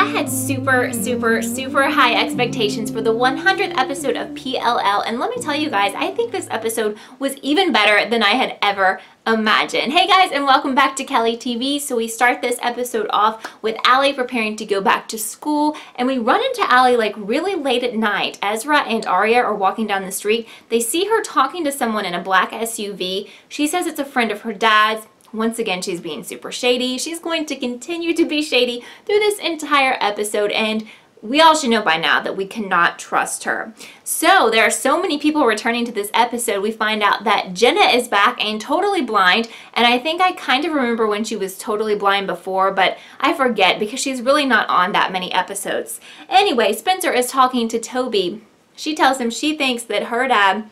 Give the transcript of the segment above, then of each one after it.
had super, super, super high expectations for the 100th episode of PLL, and let me tell you guys, I think this episode was even better than I had ever imagined. Hey guys, and welcome back to Kelly TV. So we start this episode off with Allie preparing to go back to school, and we run into Allie like really late at night. Ezra and Arya are walking down the street. They see her talking to someone in a black SUV. She says it's a friend of her dad's. Once again, she's being super shady. She's going to continue to be shady through this entire episode, and we all should know by now that we cannot trust her. So there are so many people returning to this episode. We find out that Jenna is back and totally blind, and I think I kind of remember when she was totally blind before, but I forget because she's really not on that many episodes. Anyway, Spencer is talking to Toby. She tells him she thinks that her dad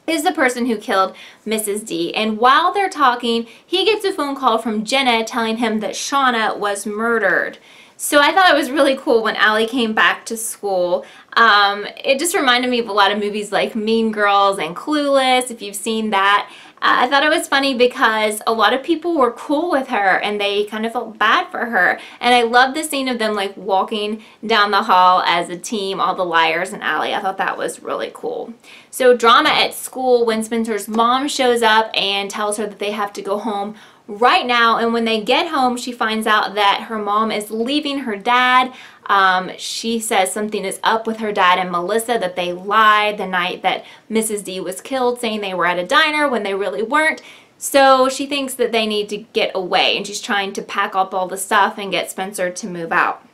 is the person who killed Mrs. D. And while they're talking, he gets a phone call from Jenna telling him that Shauna was murdered. So I thought it was really cool when Allie came back to school. It just reminded me of a lot of movies like Mean Girls and Clueless, if you've seen that. I thought it was funny because a lot of people were cool with her and they kind of felt bad for her. And I love the scene of them like walking down the hall as a team, all the liars and Allie. I thought that was really cool. So drama at school when Spencer's mom shows up and tells her that they have to go home right now, and when they get home she finds out that her mom is leaving her dad. She says something is up with her dad and Melissa, that they lied the night that Mrs. D was killed, saying they were at a diner when they really weren't. So she thinks that they need to get away, and she's trying to pack up all the stuff and get Spencer to move out.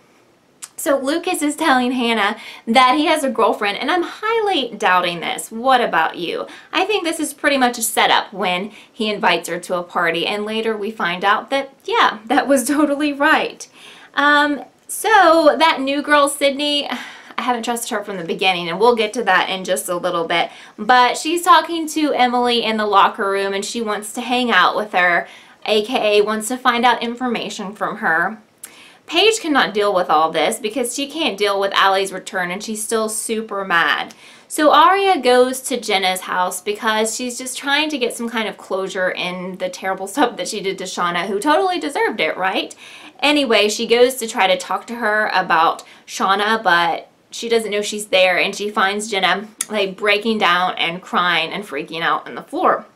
So Lucas is telling Hannah that he has a girlfriend, and I'm highly doubting this. What about you? I think this is pretty much a setup when he invites her to a party, and later we find out that, yeah, that was totally right. So that new girl, Sydney, I haven't trusted her from the beginning, and we'll get to that in just a little bit. But she's talking to Emily in the locker room, and she wants to hang out with her, aka wants to find out information from her. Paige cannot deal with all this because she can't deal with Allie's return, and she's still super mad. So Arya goes to Jenna's house because she's just trying to get some kind of closure in the terrible stuff that she did to Shauna, who totally deserved it, right? Anyway, she goes to try to talk to her about Shauna, but she doesn't know she's there, and she finds Jenna like breaking down and crying and freaking out on the floor.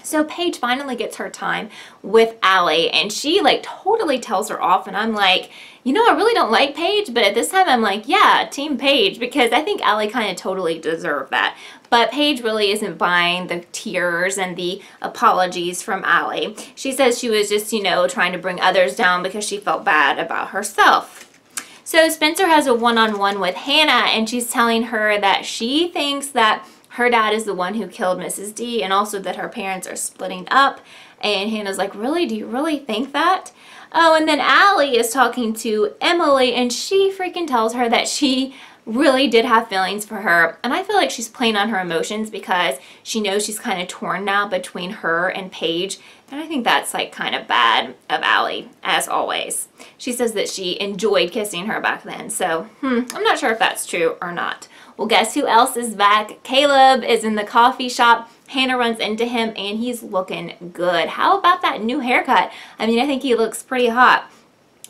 So Paige finally gets her time with Allie, and she like totally tells her off, and I'm like, you know, I really don't like Paige, but at this time I'm like, yeah, team Paige, because I think Allie kind of totally deserved that. But Paige really isn't buying the tears and the apologies from Allie. She says she was just, you know, trying to bring others down because she felt bad about herself. So Spencer has a one-on-one with Hannah, and she's telling her that she thinks that her dad is the one who killed Mrs. D, and also that her parents are splitting up. And Hannah's like, really? Do you really think that? Oh, and then Allie is talking to Emily, and she freaking tells her that she really did have feelings for her. And I feel like she's playing on her emotions because she knows she's kind of torn now between her and Paige. And I think that's like kind of bad of Allie, as always. She says that she enjoyed kissing her back then. So, I'm not sure if that's true or not. Well, guess who else is back? Caleb is in the coffee shop. Hannah runs into him, and he's looking good. How about that new haircut? I mean, I think he looks pretty hot.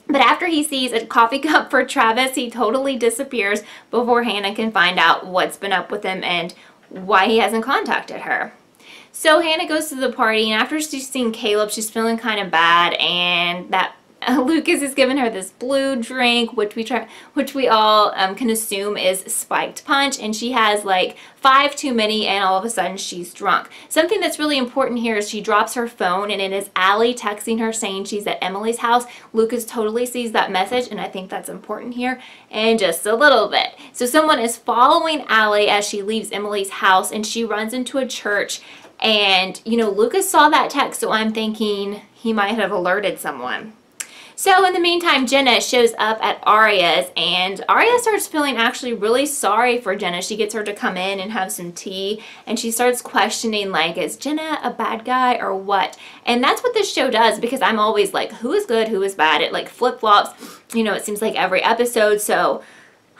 But after he sees a coffee cup for Travis, he totally disappears before Hannah can find out what's been up with him and why he hasn't contacted her. So Hannah goes to the party, and after she's seen Caleb, she's feeling kind of bad, and that Lucas is giving her this blue drink, which we all can assume is spiked punch, and she has like 5 too many, and all of a sudden she's drunk. Something that's really important here is she drops her phone, and it is Allie texting her saying she's at Emily's house. Lucas totally sees that message, and I think that's important here, and just a little bit. So someone is following Allie as she leaves Emily's house, and she runs into a church, and you know, Lucas saw that text, so I'm thinking he might have alerted someone. So in the meantime, Jenna shows up at Arya's, and Arya starts feeling actually really sorry for Jenna. She gets her to come in and have some tea, and she starts questioning, like, is Jenna a bad guy or what? And that's what this show does, because I'm always like, who is good, who is bad? It like flip-flops, you know, it seems like every episode. So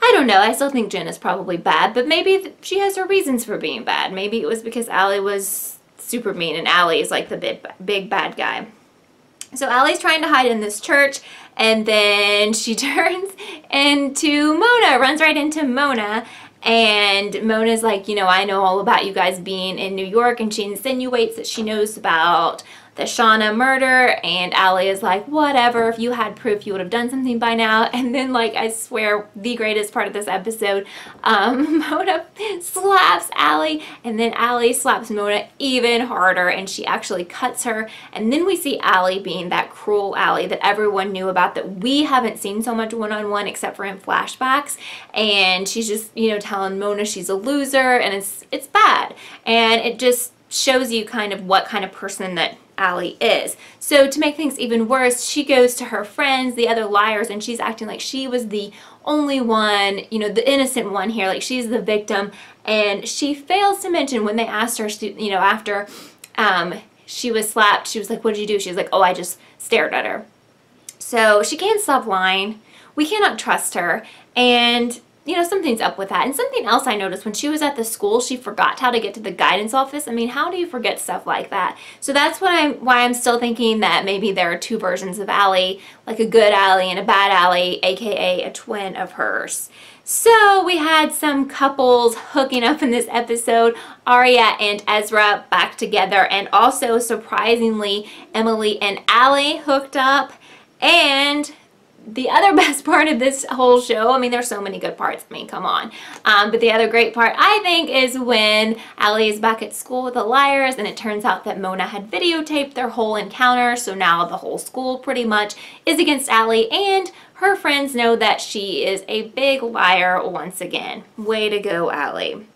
I don't know. I still think Jenna's probably bad, but maybe she has her reasons for being bad. Maybe it was because Allie was super mean, and Allie is like the big bad guy. So Allie's trying to hide in this church, and then she turns into Mona, runs right into Mona. And Mona's like, you know, I know all about you guys being in New York, and she insinuates that she knows about the Shauna murder, and Allie is like, whatever, if you had proof you would have done something by now. And then, like, I swear, the greatest part of this episode, Mona slaps Allie, and then Allie slaps Mona even harder, and she actually cuts her. And then we see Allie being that cruel Allie that everyone knew about, that we haven't seen so much one-on-one except for in flashbacks. And she's just, you know, telling Mona she's a loser, and it's bad. And it just shows you kind of what kind of person that Allie is. So to make things even worse, she goes to her friends, the other liars, and she's acting like she was the only one, you know, the innocent one here, like she's the victim. And she fails to mention when they asked her, you know, after she was slapped, she was like, what did you do? She was like, oh, I just stared at her. So she can't stop lying. We cannot trust her. And you know, something's up with that. And something else I noticed, when she was at the school, she forgot how to get to the guidance office. I mean, how do you forget stuff like that? So that's why I'm still thinking that maybe there are two versions of Allie, like a good Allie and a bad Allie, aka a twin of hers. So we had some couples hooking up in this episode, Arya and Ezra back together, and also surprisingly, Emily and Allie hooked up. And the other best part of this whole show, I mean, there's so many good parts, I mean, come on. But the other great part, I think, is when Allie is back at school with the liars, and it turns out that Mona had videotaped their whole encounter, so now the whole school pretty much is against Allie, and her friends know that she is a big liar once again. Way to go, Allie.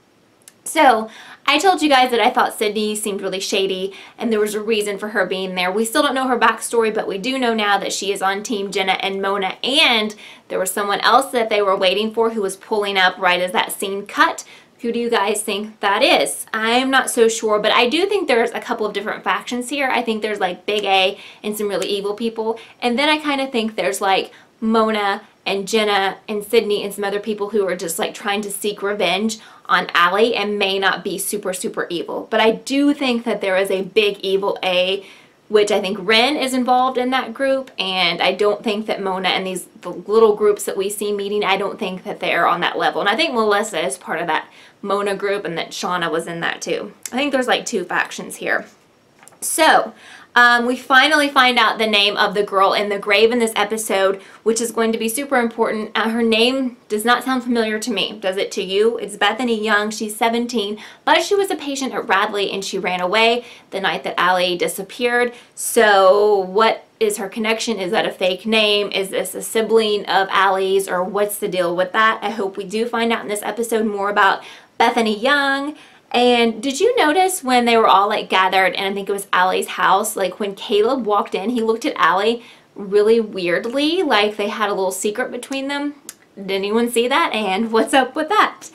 So, I told you guys that I thought Sydney seemed really shady, and there was a reason for her being there. We still don't know her backstory, but we do know now that she is on Team Jenna and Mona, and there was someone else that they were waiting for who was pulling up right as that scene cut. Who do you guys think that is? I'm not so sure, but I do think there's a couple of different factions here. I think there's like Big A and some really evil people, and then I kind of think there's like Mona and Jenna and Sydney and some other people who are just like trying to seek revenge on Allie and may not be super, super evil. But I do think that there is a big evil A, which I think Ren is involved in that group, and I don't think that Mona and the little groups that we see meeting, I don't think that they're on that level. And I think Melissa is part of that Mona group, and that Shauna was in that too. I think there's like two factions here. So, we finally find out the name of the girl in the grave in this episode, which is going to be super important. Her name does not sound familiar to me. Does it to you? It's Bethany Young. She's 17, but she was a patient at Radley, and she ran away the night that Allie disappeared. So what is her connection? Is that a fake name? Is this a sibling of Allie's, or what's the deal with that? I hope we do find out in this episode more about Bethany Young. And did you notice when they were all like gathered, and I think it was Allie's house, like when Caleb walked in, he looked at Allie really weirdly, like they had a little secret between them? Did anyone see that? And what's up with that?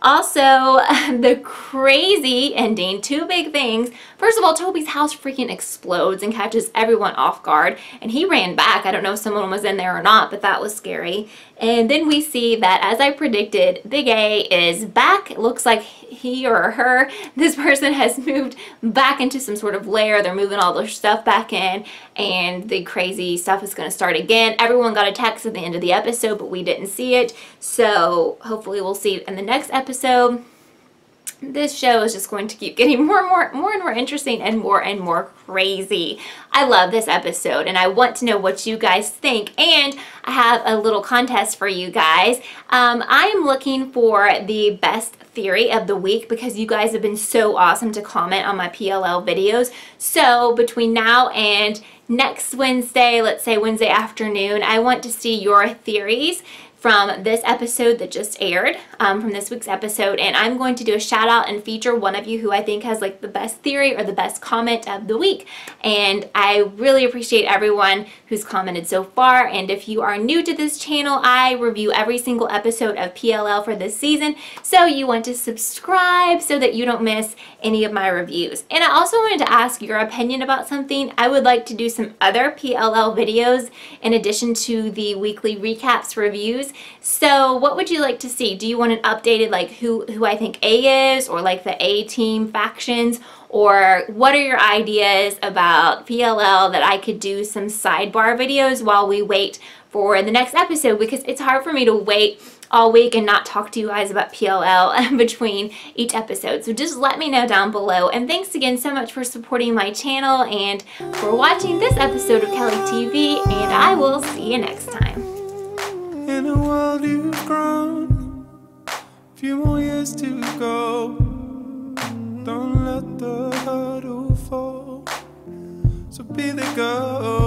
Also, the crazy ending, two big things. First of all, Toby's house freaking explodes and catches everyone off guard, and he ran back. I don't know if someone was in there or not, but that was scary. And then we see that, as I predicted, Big A is back. It looks like he or her, this person has moved back into some sort of lair. They're moving all their stuff back in, and the crazy stuff is going to start again. Everyone got a text at the end of the episode, but we didn't see it. So hopefully we'll see it in the next episode. This show is just going to keep getting more and more interesting and more crazy. I love this episode, and I want to know what you guys think. And I have a little contest for you guys. I am looking for the best theory of the week because you guys have been so awesome to comment on my PLL videos. So between now and next Wednesday, let's say Wednesday afternoon, I want to see your theories from this episode that just aired, from this week's episode, and I'm going to do a shout out and feature one of you who I think has like the best theory or the best comment of the week. And I really appreciate everyone who's commented so far. And if you are new to this channel, I review every single episode of PLL for this season, so you want to subscribe so that you don't miss any of my reviews. And I also wanted to ask your opinion about something. I would like to do some other PLL videos in addition to the weekly recaps reviews. is. So what would you like to see? Do you want an updated like who I think A is, or like the A team factions? Or what are your ideas about PLL that I could do some sidebar videos while we wait for the next episode? Because it's hard for me to wait all week and not talk to you guys about PLL between each episode. So just let me know down below. And thanks again so much for supporting my channel and for watching this episode of Kelly TV, and I will see you next time. In a world you've grown, a few more years to go. Don't let the hurdle fall, so be the girl.